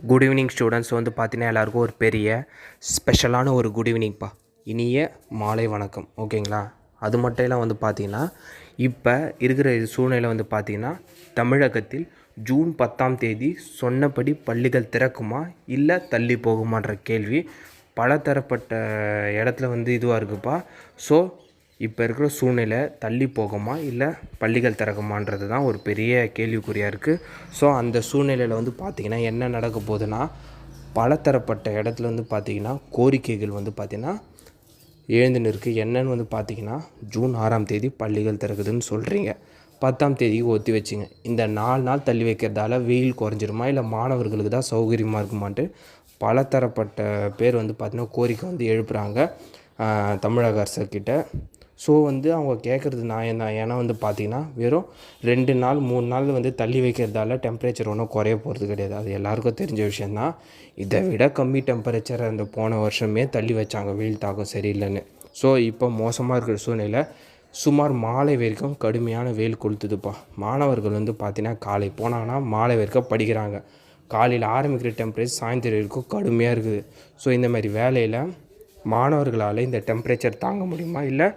Good evening students வந்து பார்த்தீங்கன்னா எல்லாருக்கும் ஒரு பெரிய ஸ்பெஷலான ஒரு குட் ஈவினிங்ப்பா. இனிய மாலை வணக்கம். ஓகேங்களா? அது மட்டும் இல்லை வந்து பார்த்தீங்கன்னா இப்போ இருக்கிற சூழ்நிலை வந்து பார்த்திங்கன்னா தமிழகத்தில் ஜூன் 10ஆம் தேதி சொன்னபடி பள்ளிகள் திறக்குமா இல்லை தள்ளி போகுமான்ற கேள்வி பலதரப்பட்ட இடத்துல வந்து இதுவாக இருக்குப்பா. ஸோ இப்போ இருக்கிற சூழ்நிலை தள்ளி போகுமா இல்லை பள்ளிகள் திறக்குமான்றது தான் ஒரு பெரிய கேள்விக்குறியாக இருக்குது. ஸோ அந்த சூழ்நிலையில் வந்து பார்த்திங்கன்னா என்ன நடக்க போகுதுன்னா பலதரப்பட்ட இடத்துல வந்து பார்த்திங்கன்னா கோரிக்கைகள் வந்து பார்த்திங்கன்னா எழுந்துன்னு இருக்குது. என்னன்னு வந்து பார்த்திங்கன்னா ஜூன் 6ஆம் தேதி பள்ளிகள் திறக்குதுன்னு சொல்கிறீங்க, 10ஆம் தேதிக்கு ஒத்தி வச்சிங்க. இந்த 4 நாள் தள்ளி வைக்கிறதால வெயில் குறைஞ்சிருமா இல்லை மாணவர்களுக்கு தான் சௌகரியமாக இருக்குமான்ட்டு பலதரப்பட்ட பேர் வந்து பார்த்திங்கன்னா கோரிக்கை வந்து எழுப்புகிறாங்க தமிழக அரசுக்கிட்ட. ஸோ வந்து அவங்க கேட்குறது நியாயம் தான். ஏன்னா வந்து பார்த்திங்கன்னா வெறும் 2 நாள் 3 நாள் வந்து தள்ளி வைக்கிறதால டெம்பரேச்சர் ஒன்றும் குறைய போகிறது கிடையாது. அது எல்லாேருக்கும் தெரிஞ்ச விஷயந்தான். இதை விட கம்மி டெம்பரேச்சர் அந்த போன வருஷமே தள்ளி வச்சாங்க, வெயில் தாக்கம் சரியில்லைன்னு. ஸோ இப்போ மோசமாக இருக்கிற சூழ்நிலை சுமார் மாலை வரைக்கும் கடுமையான வெயில் கொளுத்துதுப்பா. மாணவர்கள் வந்து பார்த்திங்கன்னா காலை போனாங்கன்னா மாலை வரைக்கும் படிக்கிறாங்க. காலையில் ஆரம்பிக்கிற டெம்பரேச்சர் சாயந்தரம் வரைக்கும் கடுமையாக இருக்குது. ஸோ இந்த மாதிரி வேலையில் மாணவர்களால் இந்த டெம்பரேச்சர் தாங்க முடியுமா இல்லை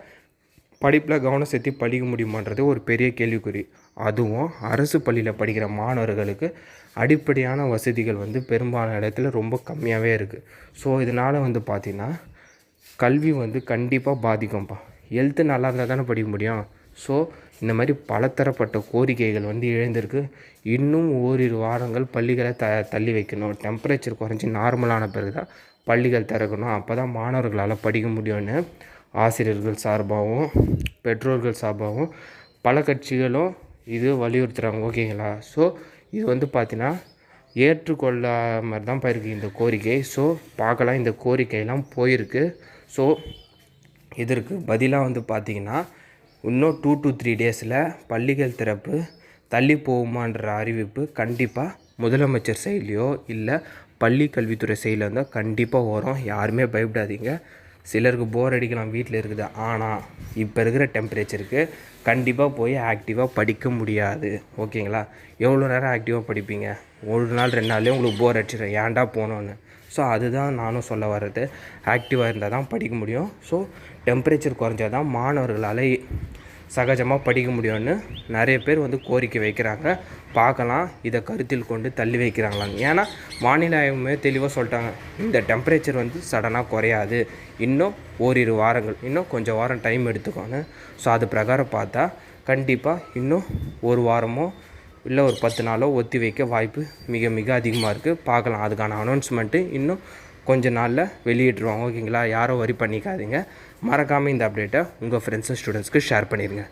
படிப்பில் கவனம் செலுத்தி படிக்க முடியுமான்றது ஒரு பெரிய கேள்விக்குறி. அதுவும் அரசு பள்ளியில் படிக்கிற மாணவர்களுக்கு அடிப்படையான வசதிகள் வந்து பெரும்பாலான இடத்துல ரொம்ப கம்மியாகவே இருக்குது. ஸோ இதனால் வந்து பார்த்திங்கன்னா கல்வி வந்து கண்டிப்பாக பாதிக்கும்ப்பா. ஹெல்த்து நல்லா இருந்தால் தானே படிக்க முடியும். ஸோ இந்த மாதிரி பலதரப்பட்ட கோரிக்கைகள் வந்து எழுந்திருக்கு. இன்னும் ஓரிரு வாரங்கள் பள்ளிகளை தள்ளி வைக்கணும், டெம்பரேச்சர் குறைஞ்சி நார்மலான பிறகு தான் பள்ளிகள் திறக்கணும், அப்போ தான் மாணவர்களால் படிக்க முடியும்னு ஆசிரியர்கள் சார்பாகவும் பெற்றோர்கள் சார்பாகவும் பல கட்சிகளும் இது வலியுறுத்துகிறாங்க. ஓகேங்களா? ஸோ இது வந்து பார்த்திங்கன்னா ஏற்றுக்கொள்ளாமல் தான் போயிருக்கு இந்த கோரிக்கை. ஸோ பார்க்கலாம், இந்த கோரிக்கையெல்லாம் போயிருக்கு. ஸோ இதற்கு பதிலாக வந்து பார்த்திங்கன்னா இன்னும் 2 to 3 டேஸில் பள்ளிகள் திறப்பு தள்ளி போகுமான்ற அறிவிப்பு கண்டிப்பாக முதலமைச்சர் சைட்லேயோ இல்லை பள்ளி கல்வித்துறை சைடில் இருந்தால் கண்டிப்பாக வரும். யாருமே பயப்படாதீங்க. சிலருக்கு போர் அடிக்கலாம் வீட்டில் இருக்குது, ஆனால் இப்போ இருக்கிற டெம்பரேச்சருக்கு கண்டிப்பாக போய் ஆக்டிவாக படிக்க முடியாது. ஓகேங்களா? எவ்வளோ நேரம் ஆக்டிவாக படிப்பீங்க? ஒரு நாள் 2 நாள்லேயே உங்களுக்கு போர் அடிச்சிடும், ஏன்டா போனோன்னு. ஸோ அதுதான் நானும் சொல்ல வர்றது. ஆக்டிவாக இருந்தால் தான் படிக்க முடியும். ஸோ டெம்பரேச்சர் குறைஞ்சால் தான் மாணவர்களால் சகஜமாக படிக்க முடியும்னு நிறைய பேர் வந்து கோரிக்கை வைக்கிறாங்க. பார்க்கலாம் இதை கருத்தில் கொண்டு தள்ளி வைக்கிறாங்களான்னு. ஏன்னா வானிலை ஆய்வுமே தெளிவாக சொல்லிட்டாங்க, இந்த டெம்பரேச்சர் வந்து சடனாக குறையாது, இன்னும் ஓரிரு வாரங்கள், இன்னும் கொஞ்சம் வாரம் டைம் எடுத்துக்கோன்னு. ஸோ அது பிரகாரம் பார்த்தா கண்டிப்பாக இன்னும் ஒரு வாரமோ இல்லை ஒரு 10 நாளோ ஒத்தி வைக்க வாய்ப்பு மிக மிக அதிகமாக இருக்குது. பார்க்கலாம், அதுக்கான அனௌன்ஸ்மெண்ட்டு இன்னும் கொஞ்ச நாளில் வெளியிட்டுருவாங்க. ஓகேங்களா? யாரும் வரி பண்ணிக்காதீங்க. மறக்காமல் இந்த அப்டேட்டை உங்கள் ஃப்ரெண்ட்ஸ் அண்ட் ஸ்டூடெண்ட்ஸ்க்கு ஷேர் பண்ணிடுங்க.